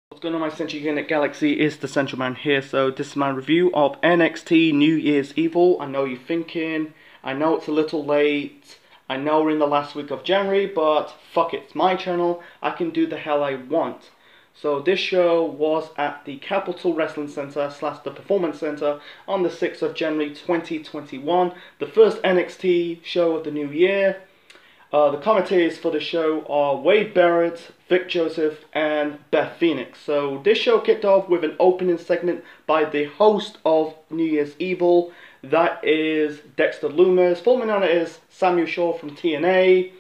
What's going on, my Central Unit Galaxy? Is the Central Man here. So this is my review of NXT New Year's Evil. I know you're thinking, I know it's a little late, I know we're in the last week of January, but fuck it, it's my channel, I can do the hell I want. So this show was at the Capital Wrestling Center / the Performance Center on the 6th of January 2021, the first NXT show of the new year. The commentators for the show are Wade Barrett, Vic Joseph, and Beth Phoenix. So this show kicked off with an opening segment by the host of New Year's Evil. That is Dexter Lumis, formerly known as Samuel Shaw from TNA.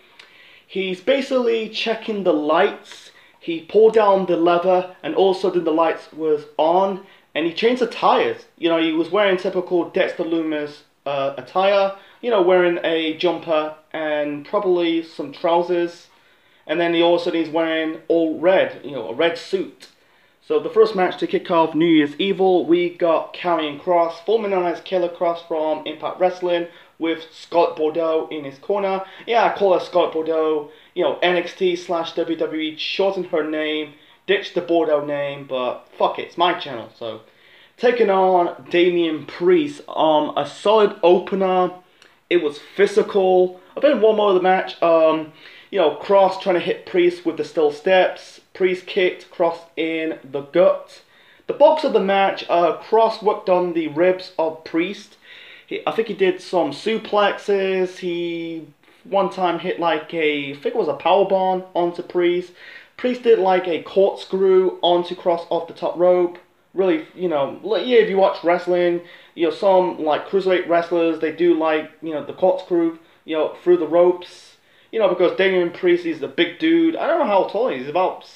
He's basically checking the lights. He pulled down the lever and all of a sudden the lights was on. And he changed the tires. You know, he was wearing typical Dexter Lumis attire. You know, wearing a jumper and probably some trousers. And then he also is wearing all red, you know, a red suit. So the first match to kick off New Year's Evil, we got Karrion Kross, formerly known as Killer Kross from Impact Wrestling, with Scott Bordeaux in his corner. Yeah, I call her Scott Bordeaux. You know, NXT / WWE shortened her name, ditched the Bordeaux name, but fuck it, it's my channel. So taking on Damien Priest, a solid opener. It was physical. I've been one more of the match. You know, Kross trying to hit Priest with the steel steps. Priest kicked Kross in the gut. The bulk of the match, Kross worked on the ribs of Priest. I think he did some suplexes. He one time hit like I think it was a powerbomb onto Priest. Priest did like a corkscrew onto Kross off the top rope. Really, you know, yeah, if you watch wrestling, you know, some like cruiserweight wrestlers, they do like, you know, the corkscrew, you know, through the ropes, you know, because Damien Priest is a big dude. I don't know how tall he is. He's about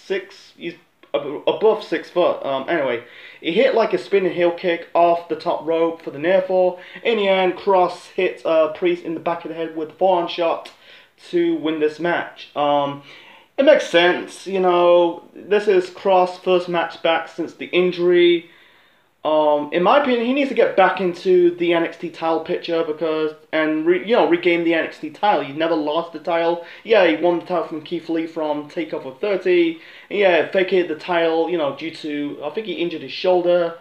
he's above 6 foot. Anyway, he hit like a spinning heel kick off the top rope for the near fall. In the end, Kross hit Priest in the back of the head with the forearm shot to win this match. It makes sense, you know, this is Kross' first match back since the injury. In my opinion, he needs to get back into the NXT title picture because, regain the NXT title. He never lost the title. Yeah, he won the title from Keith Lee from TakeOver 30. Yeah, vacated the title, you know, due to, I think he injured his shoulder.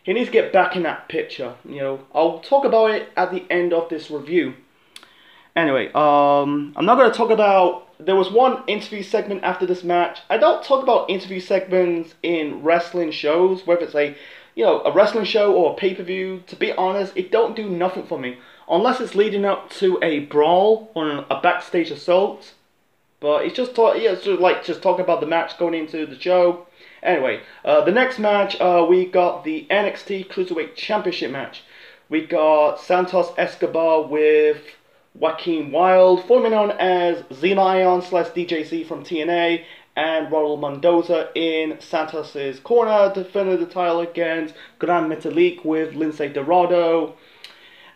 He needs to get back in that picture, you know. I'll talk about it at the end of this review. Anyway, I'm not going to talk about... There was one interview segment after this match. I don't talk about interview segments in wrestling shows, whether it's a wrestling show or a pay-per-view. To be honest, it don't do nothing for me. Unless it's leading up to a brawl or a backstage assault. But it's just talking about the match going into the show. Anyway, the next match, we got the NXT Cruiserweight Championship match. We got Santos Escobar with Joaquin Wilde, formerly known as Xena / DJC from TNA, and Ronald Mendoza in Santos's corner, defending the title against Gran Metalik with Lince Dorado.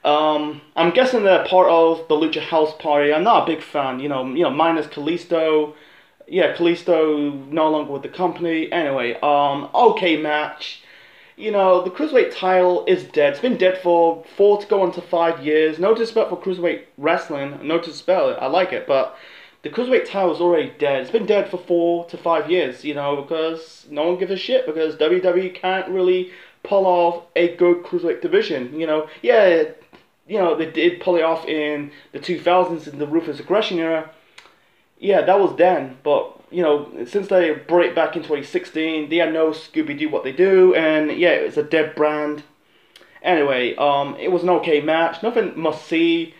I'm guessing they're part of the Lucha House Party. I'm not a big fan, you know, minus Kalisto. Yeah, Kalisto no longer with the company. Anyway, okay match. You know, the Cruiserweight title is dead. It's been dead for 4 to go on to 5 years. No disrespect for Cruiserweight wrestling. No disrespect. I like it. But the Cruiserweight title is already dead. It's been dead for 4 to 5 years, you know, because no one gives a shit. Because WWE can't really pull off a good Cruiserweight division, you know. Yeah, you know, they did pull it off in the 2000s in the Ruthless Aggression era. Yeah, that was then, but, you know, since they brought it back in 2016, they had no Scooby-Doo what they do, and yeah, it's a dead brand. Anyway, it was an okay match, nothing must-see.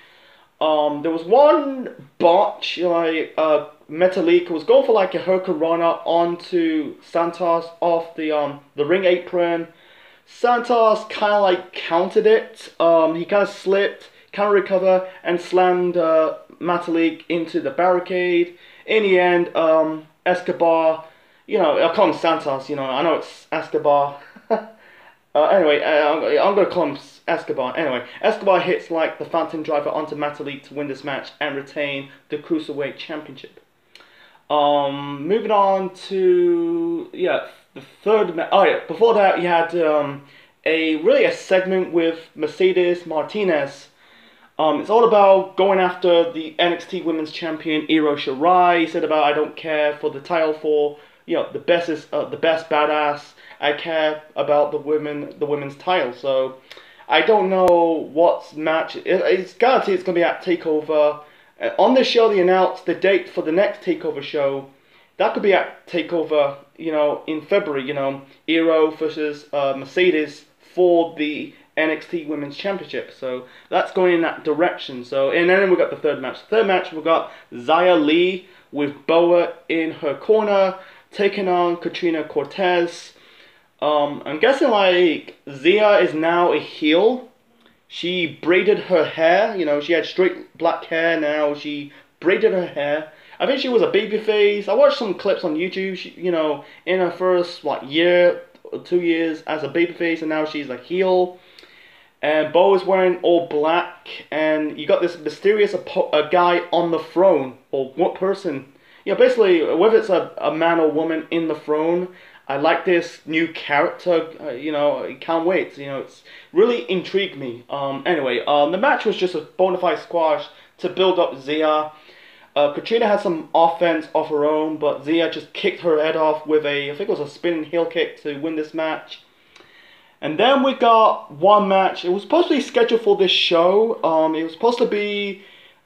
There was one botch, like, Metalik was going for like a hurricanrana onto Santos off the ring apron. Santos kind of like countered it, he kind of slipped, kind of recovered, and slammed Metalik into the barricade. In the end, Escobar, you know, I'll call him Santos, you know, I know it's Escobar. Anyway, I'm going to call him Escobar. Anyway, Escobar hits like the Phantom Driver onto Metalik to win this match and retain the Cruiserweight Championship. Moving on to, the third match. Oh yeah, before that you had a segment with Mercedes Martinez. It's all about going after the NXT Women's Champion Io Shirai. He said about, I don't care for the title for the best is the best badass. I care about the women's title. So I don't know what match. It's guaranteed it's gonna be at Takeover. On this show, they announced the date for the next Takeover show. That could be at Takeover, in February. Hero versus Mercedes for the NXT Women's Championship. So that's going in that direction. So, and then we got the third match. The third match, we got Xia Li with Boa in her corner, taking on Katrina Cortez. I'm guessing like Xia is now a heel. She braided her hair. She had straight black hair. Now she braided her hair. I think she was a babyface. I watched some clips on YouTube. She, in her first year or 2 years as a babyface, and now she's a heel. And Bo is wearing all black, and you got this mysterious guy on the throne, or what person? Basically, whether it's a man or woman in the throne. I like this new character. I can't wait. It's really intrigued me. Anyway, the match was just a bona fide squash to build up Xia. Katrina had some offense of her own, but Xia just kicked her head off with I think it was a spinning heel kick to win this match. And then we got one match. It was supposed to be scheduled for this show. It was supposed to be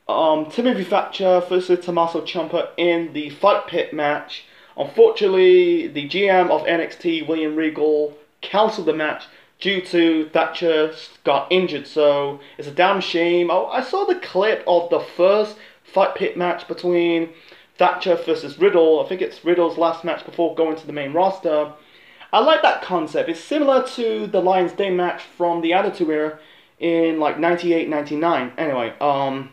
Timothy Thatcher versus Tommaso Ciampa in the Fight Pit match. Unfortunately, the GM of NXT, William Regal, cancelled the match due to Thatcher got injured. So it's a damn shame. I saw the clip of the first Fight Pit match between Thatcher versus Riddle. I think it's Riddle's last match before going to the main roster. I like that concept. It's similar to the Lions Day match from the Attitude Era in 98, 99. Anyway, and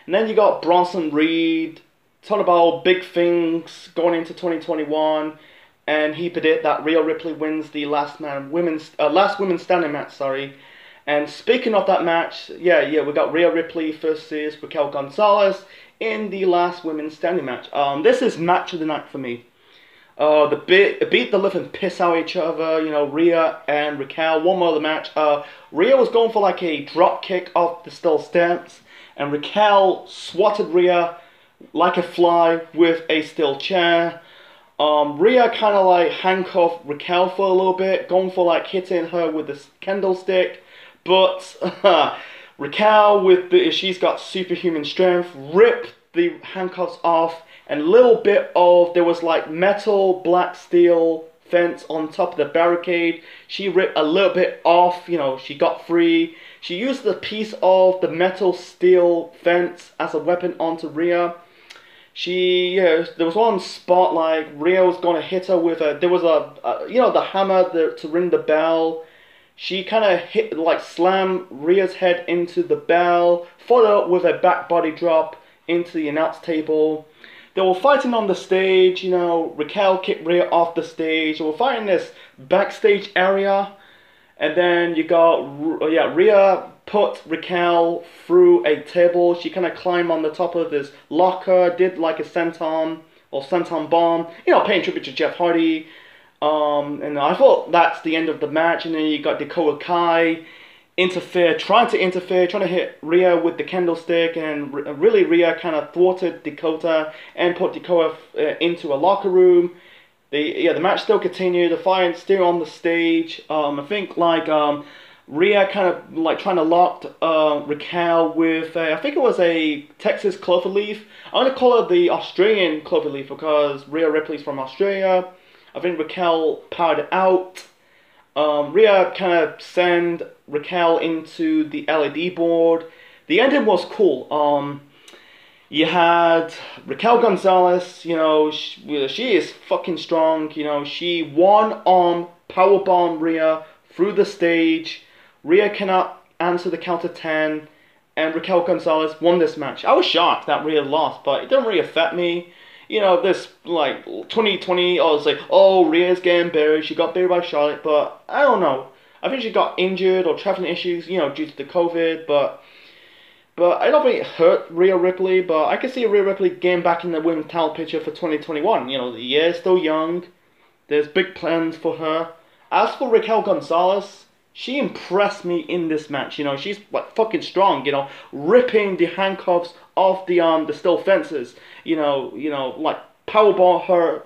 then you got Bronson Reed talking about big things going into 2021, and he predicted that Rhea Ripley wins the last women's standing match. And speaking of that match, we got Rhea Ripley versus Raquel Gonzalez in the last women's standing match. This is match of the night for me. Beat the living piss out of each other, Rhea and Raquel. One more of the match. Rhea was going for a drop kick off the steel steps, and Raquel swatted Rhea like a fly with a steel chair. Rhea kind of handcuffed Raquel for a little bit, going for hitting her with the candlestick. But Raquel, she's got superhuman strength, ripped the handcuffs off, and a little bit there was metal, black steel fence on top of the barricade. She ripped a little bit off, she got free. She used the piece of the metal steel fence as a weapon onto Rhea. There was one spot Rhea was gonna hit her with there was the hammer to ring the bell. She kind of slammed Rhea's head into the bell, followed up with a back body drop into the announce table. They were fighting on the stage, Raquel kicked Rhea off the stage. They were fighting this backstage area, and then you got, Rhea put Raquel through a table. She kind of climbed on the top of this locker, did a senton bomb, paying tribute to Jeff Hardy. And I thought that's the end of the match, and then you got Dakota Kai trying to hit Rhea with the candlestick, and really Rhea kind of thwarted Dakota and put Dakota into a locker room. The match still continued, the fight still on the stage. I think Rhea kind of trying to lock Raquel with I think it was a Texas cloverleaf. I'm gonna call it the Australian cloverleaf because Rhea Ripley's from Australia. I think Raquel powered out. Rhea kind of sent Raquel into the LED board. The ending was cool. You had Raquel Gonzalez, she is fucking strong. She one-arm powerbomb Rhea through the stage. Rhea cannot answer the count of 10, and Raquel Gonzalez won this match. I was shocked that Rhea lost, but it didn't really affect me. This 2020, I was Rhea's getting buried. She got buried by Charlotte, but I don't know. I think she got injured or traveling issues, due to the COVID, but I don't think it hurt Rhea Ripley, but I can see Rhea Ripley getting back in the women's talent picture for 2021. The year is still young. There's big plans for her. As for Raquel Gonzalez, she impressed me in this match. She's fucking strong, ripping the handcuffs off the steel fences. powerbomb her,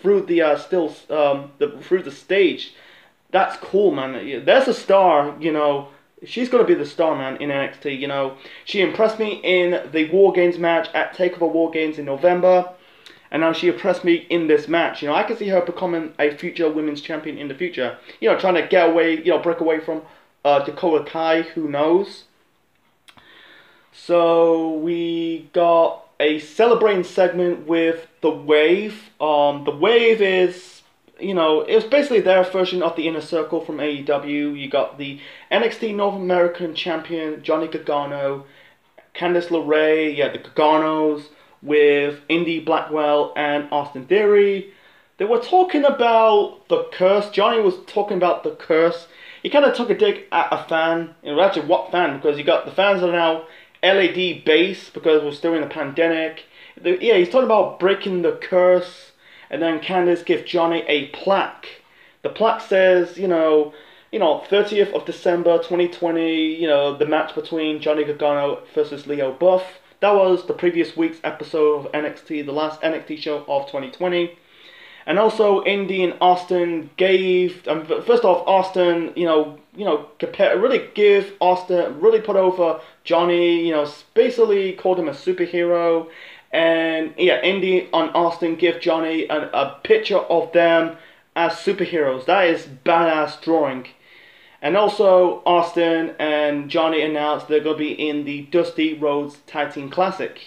through the through the stage. That's cool, man. There's a star, She's gonna be the star, man, in NXT. She impressed me in the War Games match at Takeover War Games in November, and now she impressed me in this match. I can see her becoming a future women's champion in the future. Trying to get away, break away from Dakota Kai. Who knows? So we got a celebrating segment with the Wave. The Wave is, it was basically their version of the Inner Circle from AEW. You got the NXT North American Champion Johnny Gargano, Candice LeRae, the Garganos, with Indy Blackwell and Austin Theory. They were talking about the curse. Johnny was talking about the curse. He kind of took a dig at a fan. Actually, what fan? Because you got the fans are now LED based because we're still in the pandemic. He's talking about breaking the curse. And then Candice gives Johnny a plaque. The plaque says, 30th of December 2020, the match between Johnny Gargano versus Leo Buff. That was the previous week's episode of NXT, the last NXT show of 2020. And also, Indy and Austin gave, first off, Austin, really put over Johnny, basically called him a superhero. And Indy and Austin give Johnny a picture of them as superheroes. That is badass drawing. And also, Austin and Johnny announced they're going to be in the Dusty Rhodes Tag Team Classic.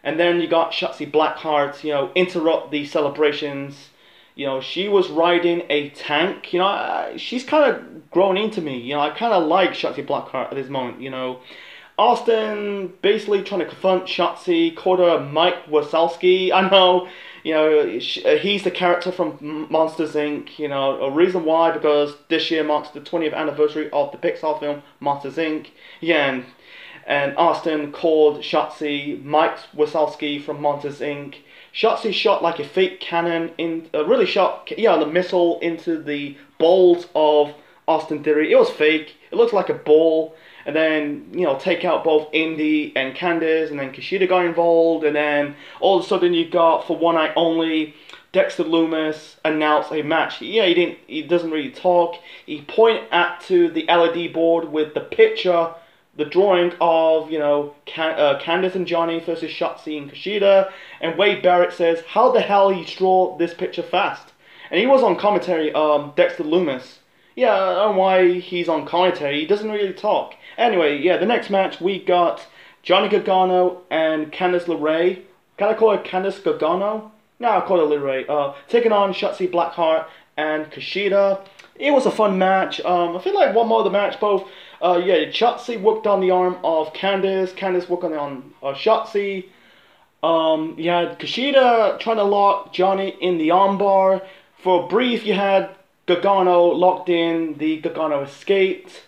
And then you got Shotzi Blackheart, interrupt the celebrations. She was riding a tank. She's kind of grown into me. I kind of like Shotzi Blackheart at this moment, Austin basically trying to confront Shotzi, called her Mike Wazowski. I know, he's the character from Monsters Inc. A reason why, because this year marks the 20th anniversary of the Pixar film Monsters Inc. And Austin called Shotzi Mike Wazowski from Monsters Inc. Shotzi shot like a fake cannon the missile into the balls of Austin Theory. It was fake. It looks like a ball. And then, take out both Indy and Candice, and then Kushida got involved, and then all of a sudden you got, for one night only, Dexter Lumis announced a match. He doesn't really talk. He pointed to the LED board with the picture, the drawing of, Candice and Johnny versus Shotzi and Kushida, and Wade Barrett says, how the hell you draw this picture fast? And he was on commentary, Dexter Lumis. I don't know why he's on commentary. He doesn't really talk. Anyway, the next match we got Johnny Gargano and Candice LeRae. Can I call her Candice Gargano? No, I'll call her LeRae. Taking on Shotzi Blackheart and Kushida. It was a fun match. I feel like one more of the match, both. Shotzi worked on the arm of Candice. Candice worked on Shotzi. You had Kushida trying to lock Johnny in the armbar. For a brief, you had Gargano locked in, the Gargano escaped.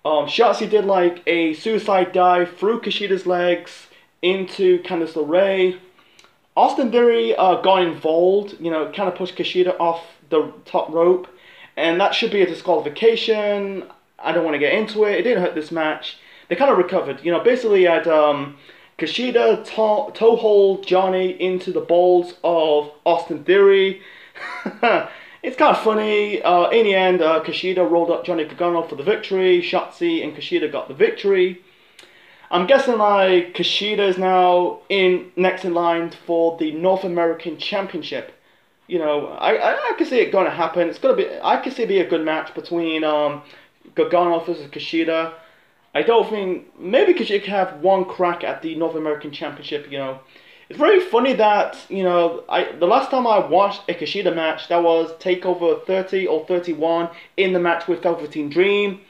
Shotzi did like a suicide dive through Kushida's legs into Candice LeRae. Austin Theory got involved, kind of pushed Kushida off the top rope. And that should be a disqualification. I don't want to get into it. It didn't hurt this match. They kind of recovered. Basically you had Kushida toe hold Johnny into the balls of Austin Theory. It's kind of funny. In the end, Kushida rolled up Johnny Gargano for the victory. Shotzi and Kushida got the victory. I'm guessing Kushida is now next in line for the North American Championship. I can see it going to happen. I can see it be a good match between Gargano versus Kushida. I don't think maybe Kushida can have one crack at the North American Championship. It's very funny that, the last time I watched a Kushida match, that was TakeOver 30 or 31 in the match with Velveteen Dream.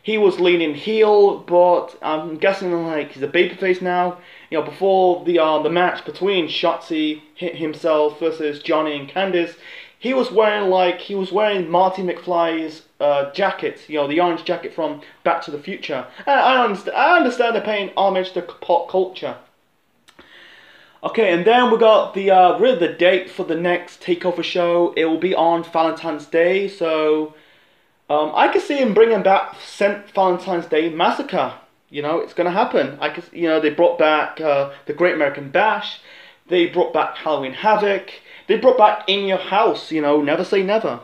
He was leaning heel, but I'm guessing he's a babyface now. Before the match between Shotzi himself versus Johnny and Candice, he was wearing Marty McFly's jacket, the orange jacket from Back to the Future. And I understand they're paying homage to pop culture. Okay, and then we got the date for the next TakeOver show. It will be on Valentine's Day, so I can see him bringing back St. Valentine's Day Massacre. It's gonna happen. They brought back the Great American Bash. They brought back Halloween Havoc. They brought back In Your House, you know, never say never.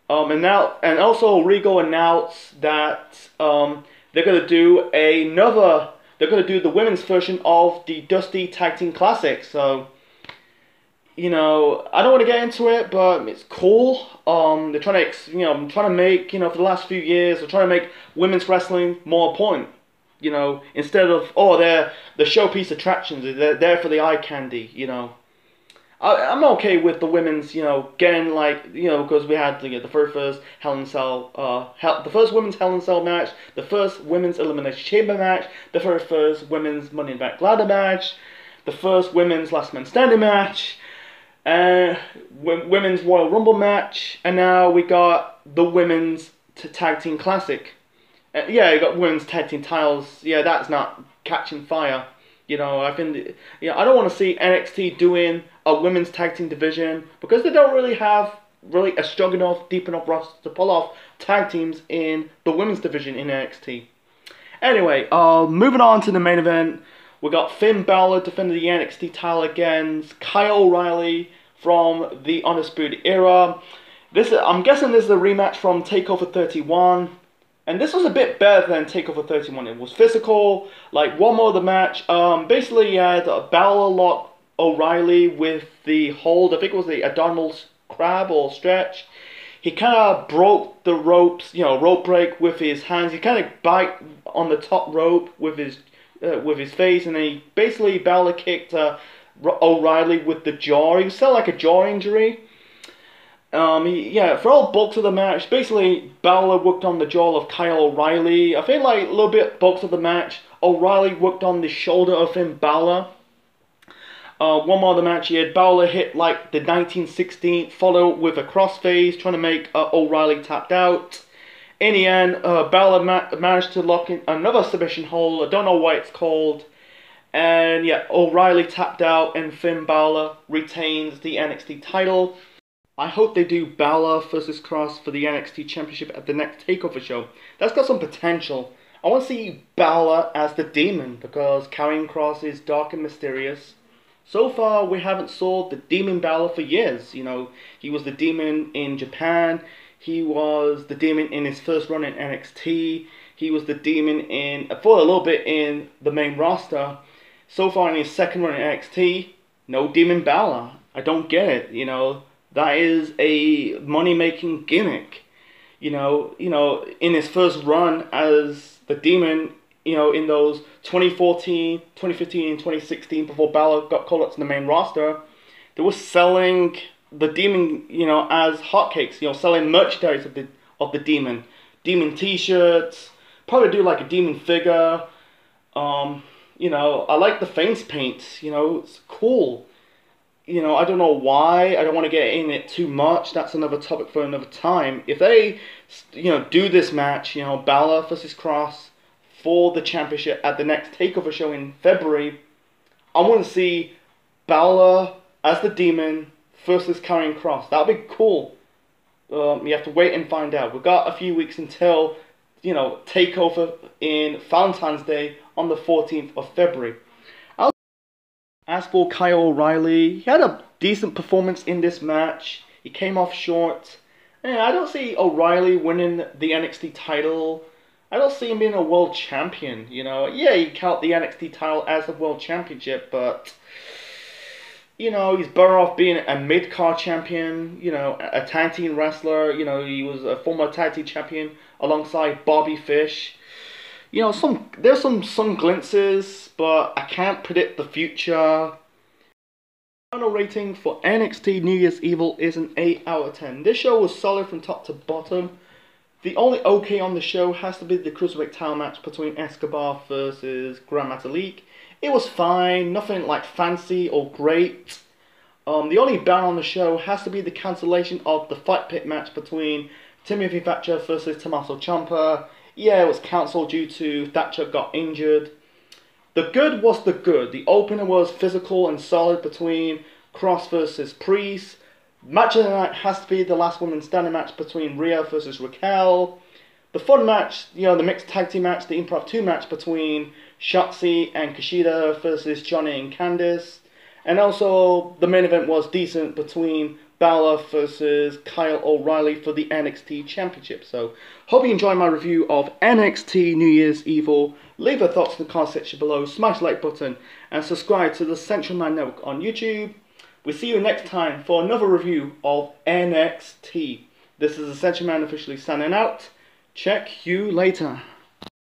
And also Regal announced that they're gonna do they're gonna do the women's version of the Dusty Tag Team Classic. So, you know, I don't want to get into it, but it's cool. They're trying to make, you know, for the last few years, they're trying to make women's wrestling more important. You know, instead of, oh, they're the showpiece attractions, they're there for the eye candy. You know, I'm okay with the women's, you know, getting like, you know, because we had the first Hell in a Cell, the first women's Hell in a Cell match, the first women's Elimination Chamber match, the first women's Money in the Bank ladder match, the first women's Last Man Standing match, women's Royal Rumble match, and now we got the women's Tag Team Classic. Yeah, you got women's tag team titles. Yeah, that's not catching fire. You know, I think, I don't want to see NXT doing a women's tag team division because they don't really have a strong enough, deep enough roster to pull off tag teams in the women's division in NXT. Anyway, moving on to the main event, we got Finn Balor defending the NXT title against Kyle O'Reilly from the Undisputed Era. I'm guessing this is a rematch from TakeOver 31. And this was a bit better than TakeOver 31. It was physical, like one more of the match. Basically, you had Balor lock O'Reilly with the hold. I think it was the abdominal crab or stretch. He kind of broke the ropes, you know, rope break with his hands. He kind of bite on the top rope with his face, and then he basically Balor kicked O'Reilly with the jaw. He was still like a jaw injury. For all bulks of the match, basically Balor worked on the jaw of Kyle O'Reilly. I feel like a little bit bulks of the match, O'Reilly worked on the shoulder of Finn Balor. One more of the match, he had Balor hit like the 1916, followed with a crossface, trying to make O'Reilly tapped out. In the end, Balor managed to lock in another submission hold. I don't know what it's called. And yeah, O'Reilly tapped out and Finn Balor retains the NXT title. I hope they do Balor versus Cross for the NXT Championship at the next TakeOver show. That's got some potential. I want to see Balor as the Demon because Karrion Kross is dark and mysterious. So far, we haven't saw the Demon Balor for years. You know, he was the Demon in Japan. He was the Demon in his first run in NXT. He was the Demon for a little bit in the main roster. So far in his second run in NXT, no Demon Balor. I don't get it, you know. That is a money-making gimmick. You know, in his first run as the Demon, you know, in those 2014, 2015, and 2016, before Balor got called up to the main roster, they were selling the Demon, you know, as hotcakes. You know, selling merchandise of the Demon, Demon T-shirts. Probably do like a Demon figure. You know, I like the face paint. You know, it's cool. You know, I don't know why. I don't want to get in it too much. That's another topic for another time. If they, you know, do this match, you know, Balor versus Cross for the championship at the next TakeOver show in February, I want to see Balor as the Demon versus Karrion Kross. That would be cool. You have to wait and find out. We've got a few weeks until, you know, TakeOver in Valentine's Day on the 14th of February. As for Kyle O'Reilly, he had a decent performance in this match. He came off short. I don't see O'Reilly winning the NXT title. I don't see him being a world champion, you know. Yeah, you count the NXT title as a world championship, but, you know, he's better off being a mid-card champion, you know, a tag team wrestler. You know, he was a former tag team champion alongside Bobby Fish. You know, there's some glimpses, but I can't predict the future. Final rating for NXT New Year's Evil is an 8 out of 10. This show was solid from top to bottom. The only okay on the show has to be the Cruiserweight title match between Escobar versus Gran Metalik. It was fine, nothing like fancy or great. The only bad on the show has to be the cancellation of the Fight Pit match between Timothy Thatcher versus Tommaso Ciampa. Yeah, it was cancelled due to Thatcher got injured. The good was the good. The opener was physical and solid between Cross versus Priest. Match of the night has to be the last woman standing match between Rhea versus Raquel. The fun match, you know, the mixed tag team match, the Improv 2 match between Shotzi and Kushida versus Johnny and Candice. And also, the main event was decent between Balor versus Kyle O'Reilly for the NXT Championship. So, hope you enjoyed my review of NXT New Year's Evil. Leave your thoughts in the comment section below, smash the like button, and subscribe to the Central Man Network on YouTube. We'll see you next time for another review of NXT. This is the Central Man officially signing out. Check you later.